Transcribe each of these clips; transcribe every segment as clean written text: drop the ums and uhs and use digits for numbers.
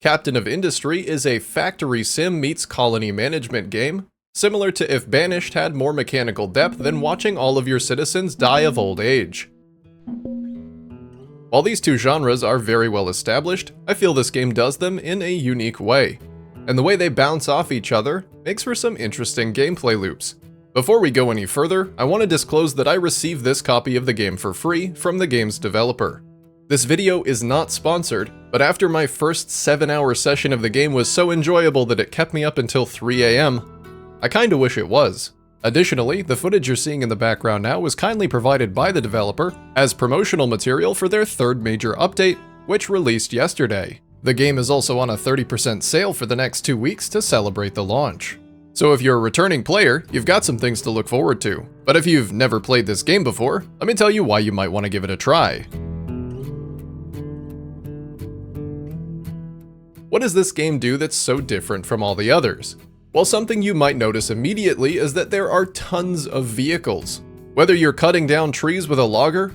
Captain of Industry is a factory sim meets colony management game, similar to if Banished had more mechanical depth than watching all of your citizens die of old age. While these two genres are very well established, I feel this game does them in a unique way, and the way they bounce off each other makes for some interesting gameplay loops. Before we go any further, I want to disclose that I received this copy of the game for free from the game's developer. This video is not sponsored, but after my first 7-hour session of the game was so enjoyable that it kept me up until 3 AM, I kinda wish it was. Additionally, the footage you're seeing in the background now was kindly provided by the developer as promotional material for their third major update, which released yesterday. The game is also on a 30% sale for the next 2 weeks to celebrate the launch. So if you're a returning player, you've got some things to look forward to. But if you've never played this game before, let me tell you why you might want to give it a try. What does this game do that's so different from all the others? Well, something you might notice immediately is that there are tons of vehicles. Whether you're cutting down trees with a logger,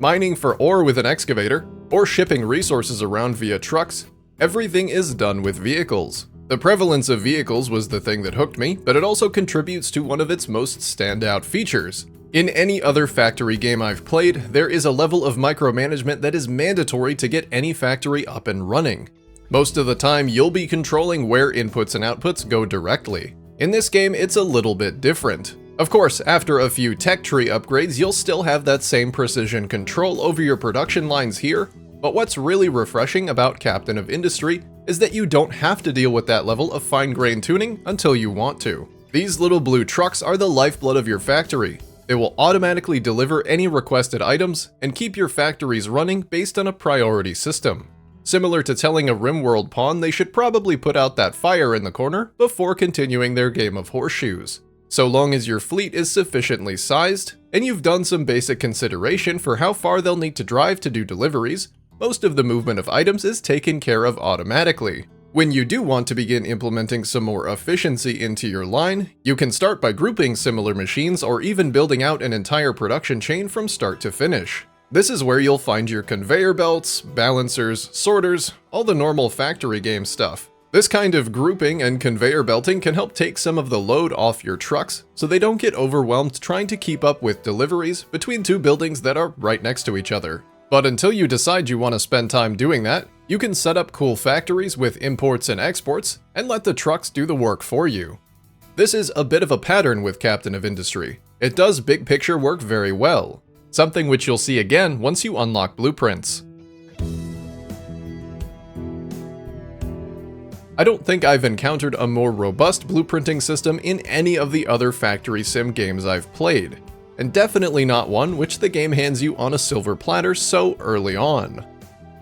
mining for ore with an excavator, or shipping resources around via trucks, everything is done with vehicles. The prevalence of vehicles was the thing that hooked me, but it also contributes to one of its most standout features. In any other factory game I've played, there is a level of micromanagement that is mandatory to get any factory up and running. Most of the time, you'll be controlling where inputs and outputs go directly. In this game, it's a little bit different. Of course, after a few tech tree upgrades, you'll still have that same precision control over your production lines here, but what's really refreshing about Captain of Industry is that you don't have to deal with that level of fine-grained tuning until you want to. These little blue trucks are the lifeblood of your factory. They will automatically deliver any requested items and keep your factories running based on a priority system. Similar to telling a RimWorld pawn they should probably put out that fire in the corner before continuing their game of horseshoes. So long as your fleet is sufficiently sized, and you've done some basic consideration for how far they'll need to drive to do deliveries, most of the movement of items is taken care of automatically. When you do want to begin implementing some more efficiency into your line, you can start by grouping similar machines or even building out an entire production chain from start to finish. This is where you'll find your conveyor belts, balancers, sorters, all the normal factory game stuff. This kind of grouping and conveyor belting can help take some of the load off your trucks so they don't get overwhelmed trying to keep up with deliveries between two buildings that are right next to each other. But until you decide you want to spend time doing that, you can set up cool factories with imports and exports and let the trucks do the work for you. This is a bit of a pattern with Captain of Industry. It does big picture work very well. Something which you'll see again once you unlock blueprints. I don't think I've encountered a more robust blueprinting system in any of the other factory sim games I've played, and definitely not one which the game hands you on a silver platter so early on.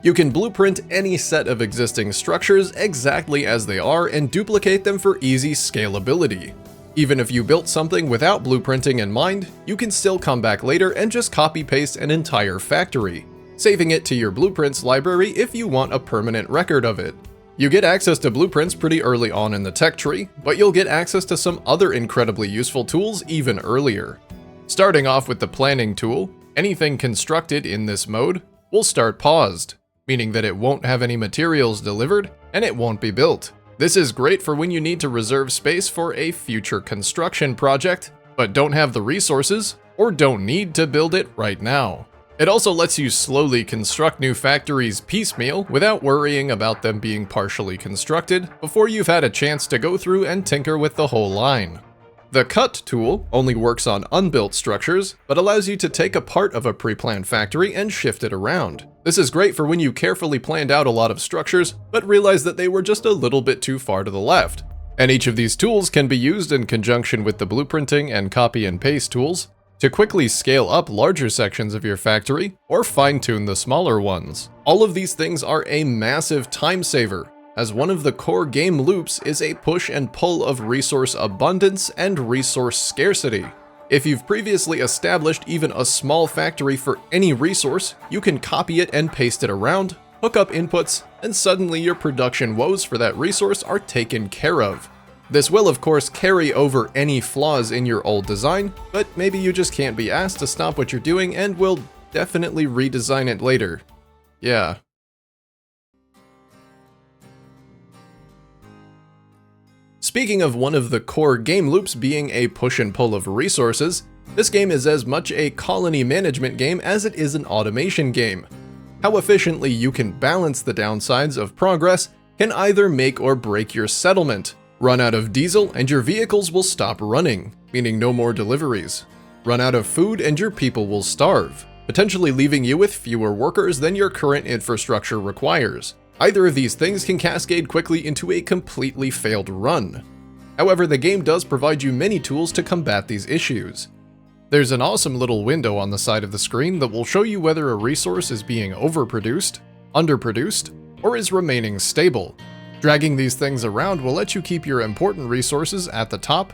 You can blueprint any set of existing structures exactly as they are and duplicate them for easy scalability. Even if you built something without blueprinting in mind, you can still come back later and just copy-paste an entire factory, saving it to your blueprints library if you want a permanent record of it. You get access to blueprints pretty early on in the tech tree, but you'll get access to some other incredibly useful tools even earlier. Starting off with the planning tool, anything constructed in this mode will start paused, meaning that it won't have any materials delivered and it won't be built. This is great for when you need to reserve space for a future construction project, but don't have the resources or don't need to build it right now. It also lets you slowly construct new factories piecemeal without worrying about them being partially constructed before you've had a chance to go through and tinker with the whole line. The cut tool only works on unbuilt structures, but allows you to take a part of a pre-planned factory and shift it around. This is great for when you carefully planned out a lot of structures, but realized that they were just a little bit too far to the left. And each of these tools can be used in conjunction with the blueprinting and copy and paste tools to quickly scale up larger sections of your factory or fine-tune the smaller ones. All of these things are a massive time saver, as one of the core game loops is a push and pull of resource abundance and resource scarcity. If you've previously established even a small factory for any resource, you can copy it and paste it around, hook up inputs, and suddenly your production woes for that resource are taken care of. This will of course carry over any flaws in your old design, but maybe you just can't be asked to stop what you're doing and will definitely redesign it later. Yeah. Speaking of one of the core game loops being a push and pull of resources, this game is as much a colony management game as it is an automation game. How efficiently you can balance the downsides of progress can either make or break your settlement. Run out of diesel and your vehicles will stop running, meaning no more deliveries. Run out of food and your people will starve, potentially leaving you with fewer workers than your current infrastructure requires. Either of these things can cascade quickly into a completely failed run. However, the game does provide you many tools to combat these issues. There's an awesome little window on the side of the screen that will show you whether a resource is being overproduced, underproduced, or is remaining stable. Dragging these things around will let you keep your important resources at the top,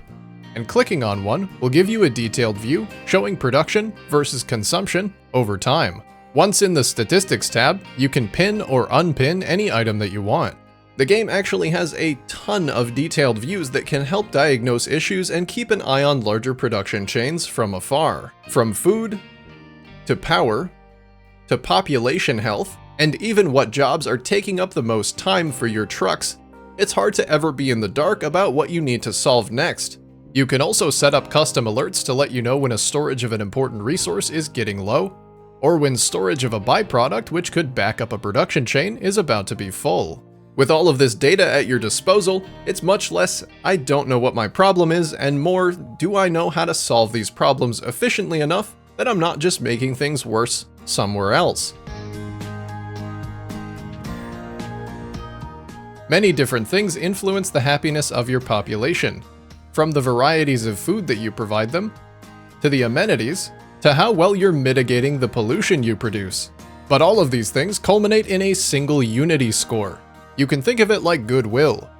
and clicking on one will give you a detailed view showing production versus consumption over time. Once in the Statistics tab, you can pin or unpin any item that you want. The game actually has a ton of detailed views that can help diagnose issues and keep an eye on larger production chains from afar. From food, to power, to population health, and even what jobs are taking up the most time for your trucks, it's hard to ever be in the dark about what you need to solve next. You can also set up custom alerts to let you know when a storage of an important resource is getting low, or when storage of a byproduct which could back up a production chain is about to be full. With all of this data at your disposal, it's much less, I don't know what my problem is, and more, do I know how to solve these problems efficiently enough that I'm not just making things worse somewhere else. Many different things influence the happiness of your population, from the varieties of food that you provide them, to the amenities, to how well you're mitigating the pollution you produce. But all of these things culminate in a single unity score. You can think of it like goodwill.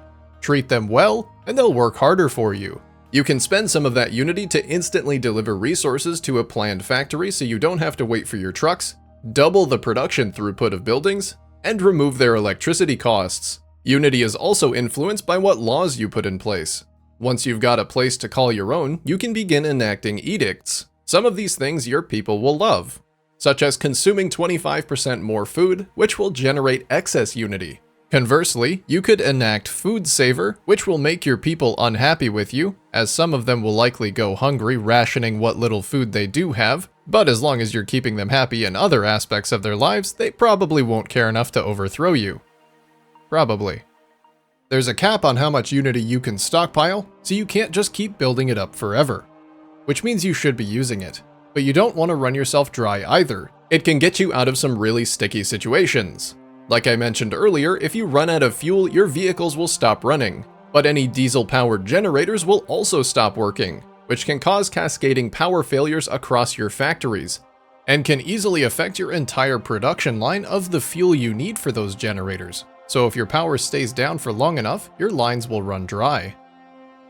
Treat them well, and they'll work harder for you. You can spend some of that unity to instantly deliver resources to a planned factory so you don't have to wait for your trucks, double the production throughput of buildings, and remove their electricity costs. Unity is also influenced by what laws you put in place. Once you've got a place to call your own, you can begin enacting edicts. Some of these things your people will love, such as consuming 25% more food, which will generate excess unity. Conversely, you could enact Food Saver, which will make your people unhappy with you, as some of them will likely go hungry rationing what little food they do have, but as long as you're keeping them happy in other aspects of their lives, they probably won't care enough to overthrow you. Probably. There's a cap on how much unity you can stockpile, so you can't just keep building it up forever. Which means you should be using it. But you don't want to run yourself dry either. It can get you out of some really sticky situations. Like I mentioned earlier, if you run out of fuel, your vehicles will stop running. But any diesel-powered generators will also stop working, which can cause cascading power failures across your factories, and can easily affect your entire production line of the fuel you need for those generators. So if your power stays down for long enough, your lines will run dry.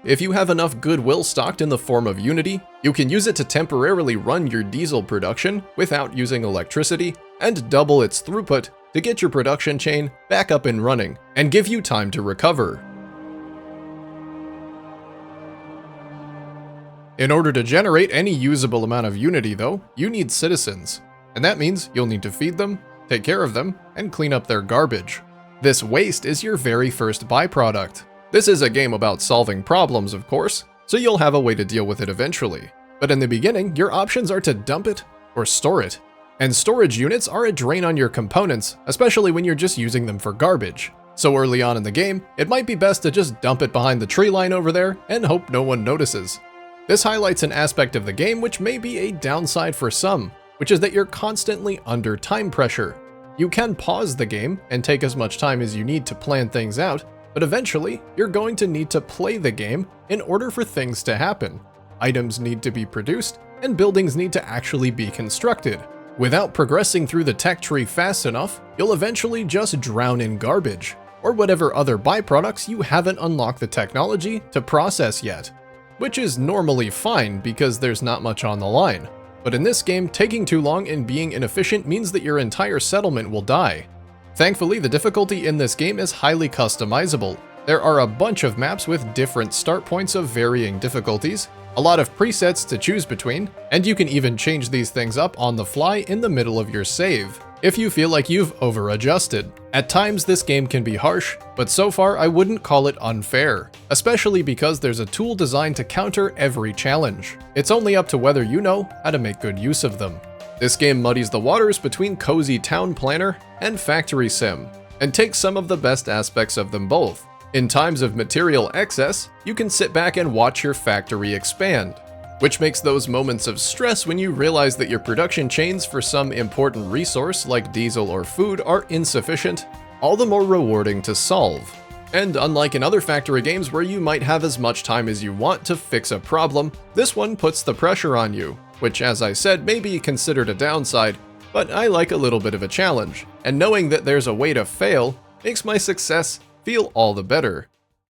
If you have enough goodwill stocked in the form of unity, you can use it to temporarily run your diesel production without using electricity and double its throughput to get your production chain back up and running and give you time to recover. In order to generate any usable amount of unity though, you need citizens, and that means you'll need to feed them, take care of them, and clean up their garbage. This waste is your very first byproduct. This is a game about solving problems, of course, so you'll have a way to deal with it eventually. But in the beginning, your options are to dump it or store it. And storage units are a drain on your components, especially when you're just using them for garbage. So early on in the game, it might be best to just dump it behind the tree line over there and hope no one notices. This highlights an aspect of the game which may be a downside for some, which is that you're constantly under time pressure. You can pause the game and take as much time as you need to plan things out, but eventually, you're going to need to play the game in order for things to happen. Items need to be produced, and buildings need to actually be constructed. Without progressing through the tech tree fast enough, you'll eventually just drown in garbage, or whatever other byproducts you haven't unlocked the technology to process yet. Which is normally fine because there's not much on the line. But in this game, taking too long and being inefficient means that your entire settlement will die. Thankfully, the difficulty in this game is highly customizable. There are a bunch of maps with different start points of varying difficulties, a lot of presets to choose between, and you can even change these things up on the fly in the middle of your save. if you feel like you've over-adjusted. At times this game can be harsh, but so far I wouldn't call it unfair, especially because there's a tool designed to counter every challenge. It's only up to whether you know how to make good use of them. This game muddies the waters between cozy town planner and factory sim, and takes some of the best aspects of them both. In times of material excess, you can sit back and watch your factory expand, which makes those moments of stress when you realize that your production chains for some important resource like diesel or food are insufficient, all the more rewarding to solve. And unlike in other factory games where you might have as much time as you want to fix a problem, this one puts the pressure on you, which, as I said, may be considered a downside, but I like a little bit of a challenge, and knowing that there's a way to fail makes my success feel all the better.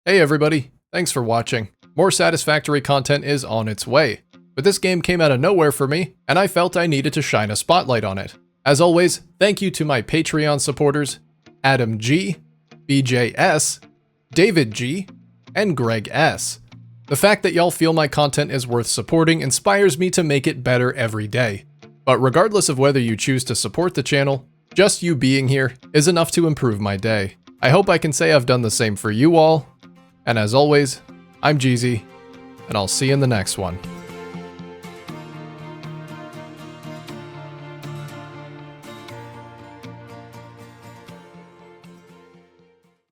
Hey everybody, thanks for watching. More Satisfactory content is on its way, but this game came out of nowhere for me, and I felt I needed to shine a spotlight on it. As always, thank you to my Patreon supporters, Adam G, BJ S, David G, and Greg S. The fact that y'all feel my content is worth supporting inspires me to make it better every day. But regardless of whether you choose to support the channel, just you being here is enough to improve my day. I hope I can say I've done the same for you all, and as always, I'm Jeezy, and I'll see you in the next one.